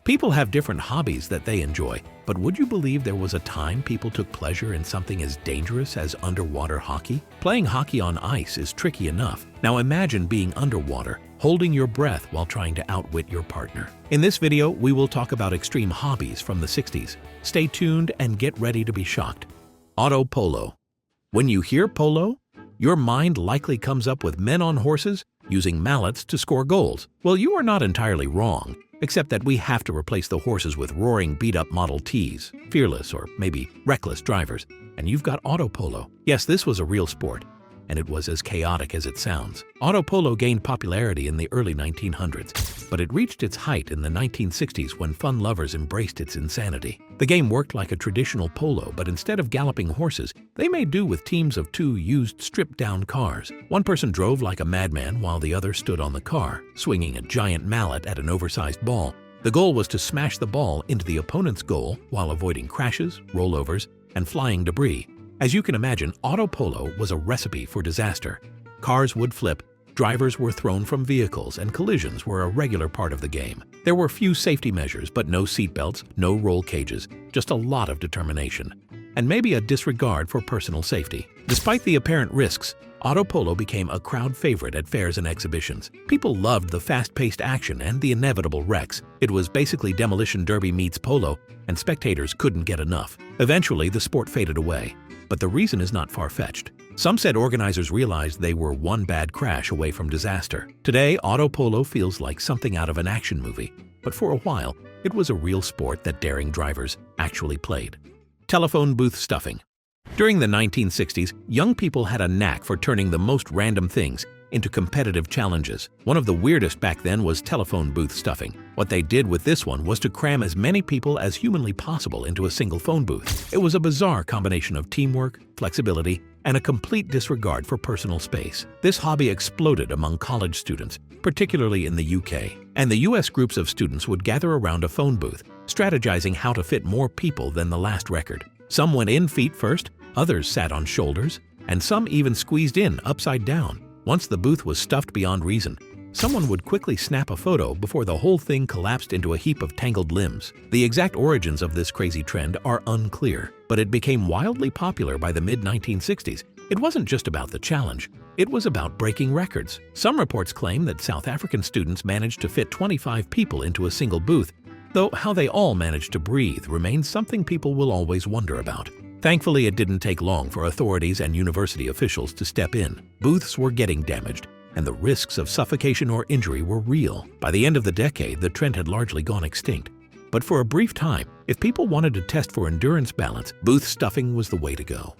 People have different hobbies that they enjoy, but would you believe there was a time people took pleasure in something as dangerous as underwater hockey? Playing hockey on ice is tricky enough. Now imagine being underwater, holding your breath while trying to outwit your partner. In this video, we will talk about extreme hobbies from the 60s. Stay tuned and get ready to be shocked. Auto polo. When you hear polo, your mind likely comes up with men on horses using mallets to score goals. Well, you are not entirely wrong, except that we have to replace the horses with roaring beat-up Model Ts, fearless or maybe reckless drivers, and you've got auto polo. Yes, this was a real sport, and it was as chaotic as it sounds. Auto polo gained popularity in the early 1900s, but it reached its height in the 1960s when fun lovers embraced its insanity. The game worked like a traditional polo, but instead of galloping horses, they made do with teams of two used stripped-down cars. One person drove like a madman while the other stood on the car, swinging a giant mallet at an oversized ball. The goal was to smash the ball into the opponent's goal while avoiding crashes, rollovers, and flying debris. As you can imagine, auto polo was a recipe for disaster. Cars would flip, drivers were thrown from vehicles, and collisions were a regular part of the game. There were few safety measures, but no seatbelts, no roll cages, just a lot of determination, and maybe a disregard for personal safety. Despite the apparent risks, auto polo became a crowd favorite at fairs and exhibitions. People loved the fast-paced action and the inevitable wrecks. It was basically demolition derby meets polo, and spectators couldn't get enough. Eventually, the sport faded away. But the reason is not far-fetched. Some said organizers realized they were one bad crash away from disaster. Today, auto polo feels like something out of an action movie, but for a while, it was a real sport that daring drivers actually played. Telephone booth stuffing. During the 1960s, young people had a knack for turning the most random things into competitive challenges. One of the weirdest back then was telephone booth stuffing. What they did with this one was to cram as many people as humanly possible into a single phone booth. It was a bizarre combination of teamwork, flexibility, and a complete disregard for personal space. This hobby exploded among college students, particularly in the UK, and the US groups of students would gather around a phone booth, strategizing how to fit more people than the last record. Some went in feet first, others sat on shoulders, and some even squeezed in upside down. Once the booth was stuffed beyond reason, someone would quickly snap a photo before the whole thing collapsed into a heap of tangled limbs. The exact origins of this crazy trend are unclear, but it became wildly popular by the mid-1960s. It wasn't just about the challenge, it was about breaking records. Some reports claim that South African students managed to fit 25 people into a single booth, though how they all managed to breathe remains something people will always wonder about. Thankfully, it didn't take long for authorities and university officials to step in. Booths were getting damaged, and the risks of suffocation or injury were real. By the end of the decade, the trend had largely gone extinct. But for a brief time, if people wanted to test for endurance balance, booth stuffing was the way to go.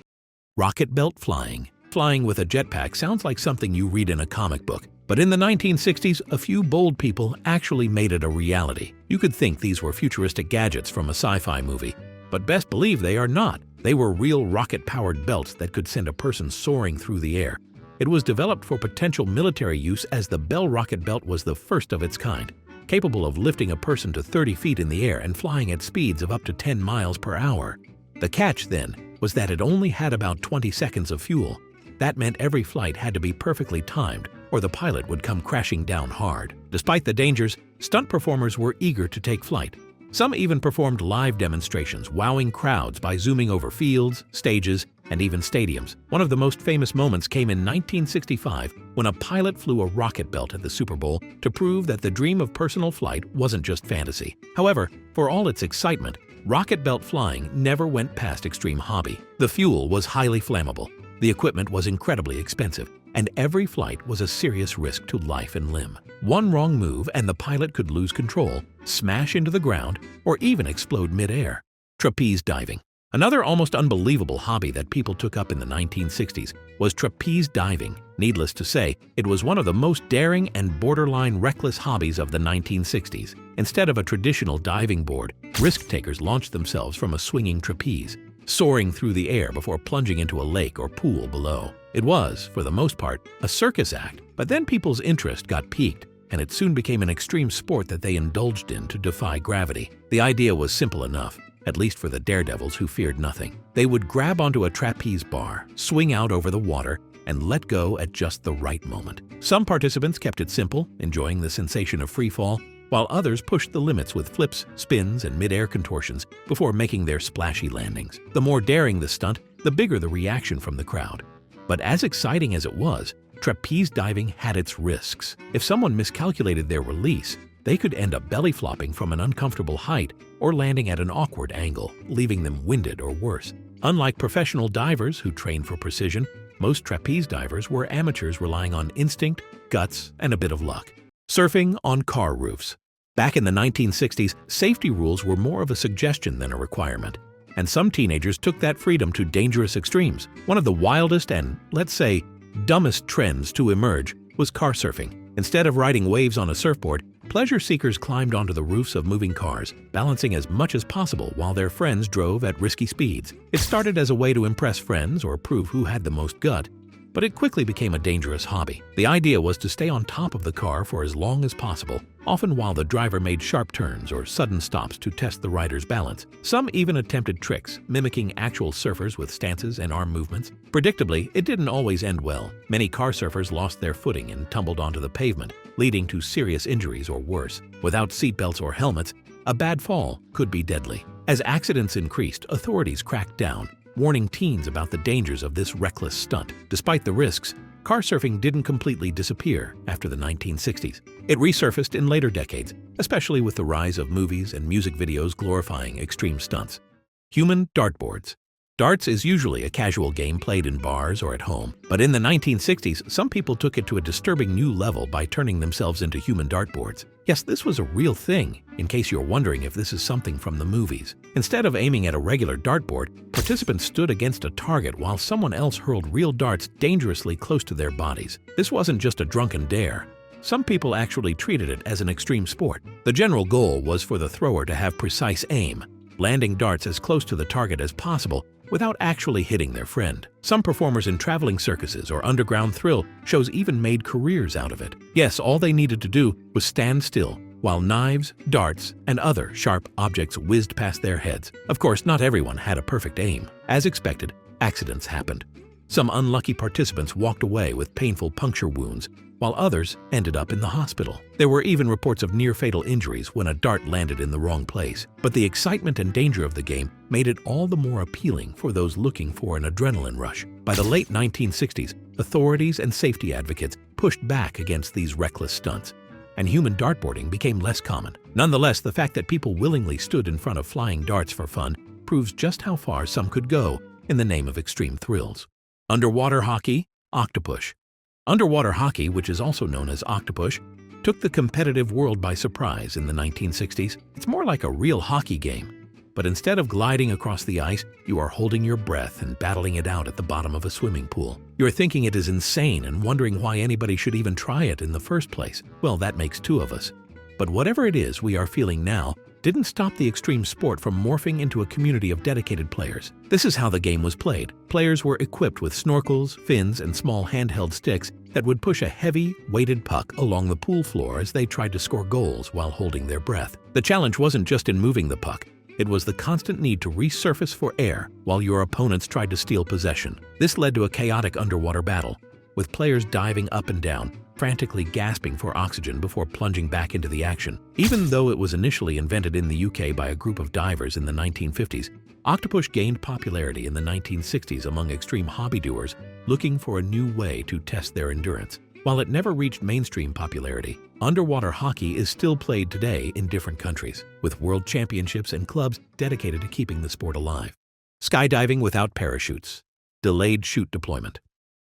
Rocket belt flying. Flying with a jetpack sounds like something you read in a comic book. But in the 1960s, a few bold people actually made it a reality. You could think these were futuristic gadgets from a sci-fi movie, but best believe they are not. They were real rocket-powered belts that could send a person soaring through the air. It was developed for potential military use as the Bell rocket belt was the first of its kind, capable of lifting a person to 30 feet in the air and flying at speeds of up to 10 miles per hour. The catch, then, was that it only had about 20 seconds of fuel. That meant every flight had to be perfectly timed, or the pilot would come crashing down hard. Despite the dangers, stunt performers were eager to take flight. Some even performed live demonstrations, wowing crowds by zooming over fields, stages, and even stadiums. One of the most famous moments came in 1965 when a pilot flew a rocket belt at the Super Bowl to prove that the dream of personal flight wasn't just fantasy. However, for all its excitement, rocket belt flying never went past extreme hobby. The fuel was highly flammable, the equipment was incredibly expensive, and every flight was a serious risk to life and limb. One wrong move and the pilot could lose control, smash into the ground, or even explode mid-air. Trapeze diving. Another almost unbelievable hobby that people took up in the 1960s was trapeze diving. Needless to say, it was one of the most daring and borderline reckless hobbies of the 1960s. Instead of a traditional diving board, risk-takers launched themselves from a swinging trapeze, soaring through the air before plunging into a lake or pool below. It was, for the most part, a circus act, but then people's interest got piqued, and it soon became an extreme sport that they indulged in to defy gravity. The idea was simple enough, at least for the daredevils who feared nothing. They would grab onto a trapeze bar, swing out over the water, and let go at just the right moment. Some participants kept it simple, enjoying the sensation of free fall, while others pushed the limits with flips, spins, and mid-air contortions before making their splashy landings. The more daring the stunt, the bigger the reaction from the crowd. But as exciting as it was, trapeze diving had its risks. If someone miscalculated their release, they could end up belly flopping from an uncomfortable height or landing at an awkward angle, leaving them winded or worse. Unlike professional divers who train for precision, most trapeze divers were amateurs relying on instinct, guts, and a bit of luck. Surfing on car roofs. Back in the 1960s, safety rules were more of a suggestion than a requirement, and some teenagers took that freedom to dangerous extremes. One of the wildest and, let's say, dumbest trends to emerge was car surfing. Instead of riding waves on a surfboard, pleasure seekers climbed onto the roofs of moving cars, balancing as much as possible while their friends drove at risky speeds. It started as a way to impress friends or prove who had the most gut, but it quickly became a dangerous hobby. The idea was to stay on top of the car for as long as possible, often while the driver made sharp turns or sudden stops to test the rider's balance. Some even attempted tricks, mimicking actual surfers with stances and arm movements. Predictably, it didn't always end well. Many car surfers lost their footing and tumbled onto the pavement, leading to serious injuries or worse. Without seatbelts or helmets, a bad fall could be deadly. As accidents increased, authorities cracked down, warning teens about the dangers of this reckless stunt. Despite the risks, car surfing didn't completely disappear after the 1960s. It resurfaced in later decades, especially with the rise of movies and music videos glorifying extreme stunts. Human dartboards. Darts is usually a casual game played in bars or at home, but in the 1960s, some people took it to a disturbing new level by turning themselves into human dartboards. Yes, this was a real thing, in case you're wondering if this is something from the movies. Instead of aiming at a regular dartboard, participants stood against a target while someone else hurled real darts dangerously close to their bodies. This wasn't just a drunken dare. Some people actually treated it as an extreme sport. The general goal was for the thrower to have precise aim, landing darts as close to the target as possible without actually hitting their friend. Some performers in traveling circuses or underground thrill shows even made careers out of it. Yes, all they needed to do was stand still while knives, darts, and other sharp objects whizzed past their heads. Of course, not everyone had a perfect aim. As expected, accidents happened. Some unlucky participants walked away with painful puncture wounds, while others ended up in the hospital. There were even reports of near-fatal injuries when a dart landed in the wrong place. But the excitement and danger of the game made it all the more appealing for those looking for an adrenaline rush. By the late 1960s, authorities and safety advocates pushed back against these reckless stunts, and human dartboarding became less common. Nonetheless, the fact that people willingly stood in front of flying darts for fun proves just how far some could go in the name of extreme thrills. Underwater hockey, octopus. Underwater hockey, which is also known as octopus, took the competitive world by surprise in the 1960s. It's more like a real hockey game, but instead of gliding across the ice, you are holding your breath and battling it out at the bottom of a swimming pool. You're thinking it is insane and wondering why anybody should even try it in the first place. Well, that makes two of us. But whatever it is we are feeling now didn't stop the extreme sport from morphing into a community of dedicated players. This is how the game was played. Players were equipped with snorkels, fins, and small handheld sticks that would push a heavy, weighted puck along the pool floor as they tried to score goals while holding their breath. The challenge wasn't just in moving the puck. It was the constant need to resurface for air while your opponents tried to steal possession. This led to a chaotic underwater battle, with players diving up and down, frantically gasping for oxygen before plunging back into the action. Even though it was initially invented in the UK by a group of divers in the 1950s, octopus gained popularity in the 1960s among extreme hobby doers looking for a new way to test their endurance. While it never reached mainstream popularity, underwater hockey is still played today in different countries, with world championships and clubs dedicated to keeping the sport alive. Skydiving without parachutes. Delayed chute deployment.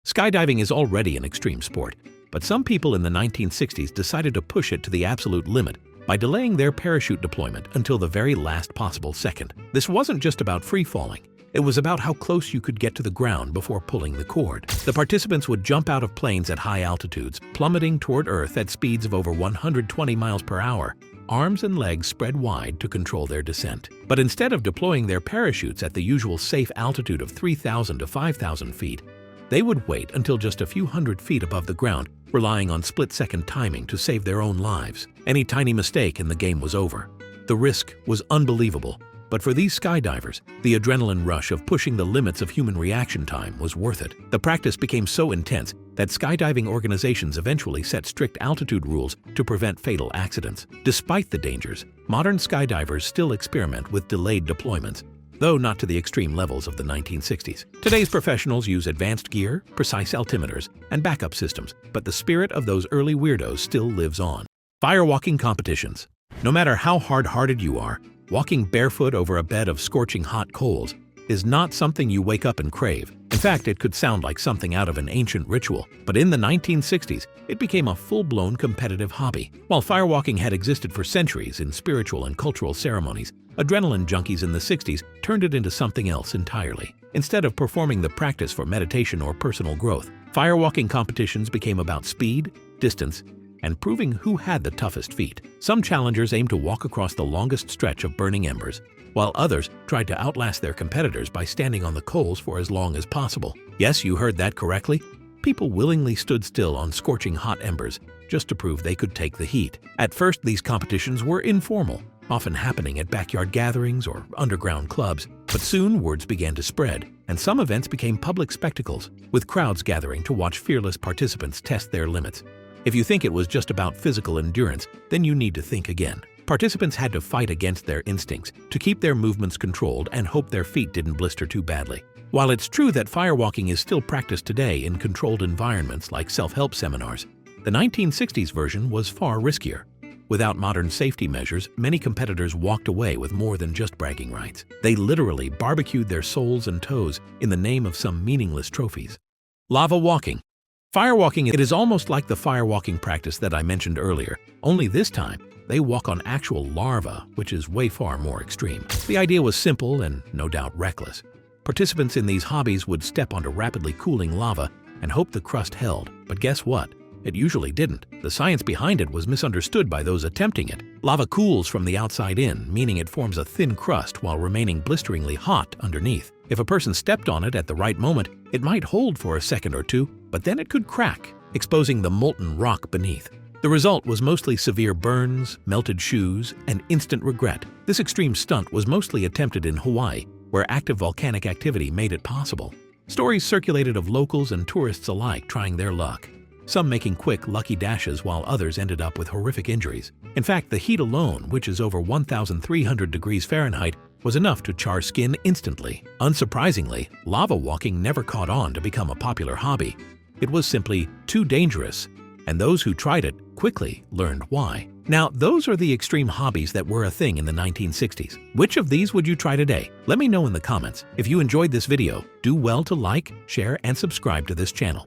Skydiving is already an extreme sport, but some people in the 1960s decided to push it to the absolute limit by delaying their parachute deployment until the very last possible second. This wasn't just about free-falling. It was about how close you could get to the ground before pulling the cord. The participants would jump out of planes at high altitudes, plummeting toward Earth at speeds of over 120 miles per hour, arms and legs spread wide to control their descent. But instead of deploying their parachutes at the usual safe altitude of 3,000 to 5,000 feet, they would wait until just a few hundred feet above the ground, relying on split-second timing to save their own lives. Any tiny mistake and the game was over. The risk was unbelievable, but for these skydivers, the adrenaline rush of pushing the limits of human reaction time was worth it. The practice became so intense that skydiving organizations eventually set strict altitude rules to prevent fatal accidents. Despite the dangers, modern skydivers still experiment with delayed deployments, though not to the extreme levels of the 1960s. Today's professionals use advanced gear, precise altimeters, and backup systems, but the spirit of those early weirdos still lives on. Firewalking competitions. No matter how hard-hearted you are, walking barefoot over a bed of scorching hot coals is not something you wake up and crave. In fact, it could sound like something out of an ancient ritual, but in the 1960s, it became a full-blown competitive hobby. While firewalking had existed for centuries in spiritual and cultural ceremonies, adrenaline junkies in the 60s turned it into something else entirely. Instead of performing the practice for meditation or personal growth, firewalking competitions became about speed, distance, and proving who had the toughest feet. Some challengers aimed to walk across the longest stretch of burning embers, while others tried to outlast their competitors by standing on the coals for as long as possible. Yes, you heard that correctly. People willingly stood still on scorching hot embers just to prove they could take the heat. At first, these competitions were informal, often happening at backyard gatherings or underground clubs, but soon words began to spread, and some events became public spectacles, with crowds gathering to watch fearless participants test their limits. If you think it was just about physical endurance, then you need to think again. Participants had to fight against their instincts to keep their movements controlled and hope their feet didn't blister too badly. While it's true that firewalking is still practiced today in controlled environments like self-help seminars, the 1960s version was far riskier. Without modern safety measures, many competitors walked away with more than just bragging rights. They literally barbecued their soles and toes in the name of some meaningless trophies. Lava walking. Firewalking, it is almost like the firewalking practice that I mentioned earlier, only this time, they walk on actual lava, which is way far more extreme. The idea was simple and no doubt reckless. Participants in these hobbies would step onto rapidly cooling lava and hope the crust held, but guess what? It usually didn't. The science behind it was misunderstood by those attempting it. Lava cools from the outside in, meaning it forms a thin crust while remaining blisteringly hot underneath. If a person stepped on it at the right moment, it might hold for a second or two, but then it could crack, exposing the molten rock beneath. The result was mostly severe burns, melted shoes, and instant regret. This extreme stunt was mostly attempted in Hawaii, where active volcanic activity made it possible. Stories circulated of locals and tourists alike trying their luck, some making quick, lucky dashes while others ended up with horrific injuries. In fact, the heat alone, which is over 1,300 degrees Fahrenheit, was enough to char skin instantly. Unsurprisingly, lava walking never caught on to become a popular hobby. It was simply too dangerous, and those who tried it quickly learned why. Now, those are the extreme hobbies that were a thing in the 1960s. Which of these would you try today? Let me know in the comments. If you enjoyed this video, do well to like, share, and subscribe to this channel.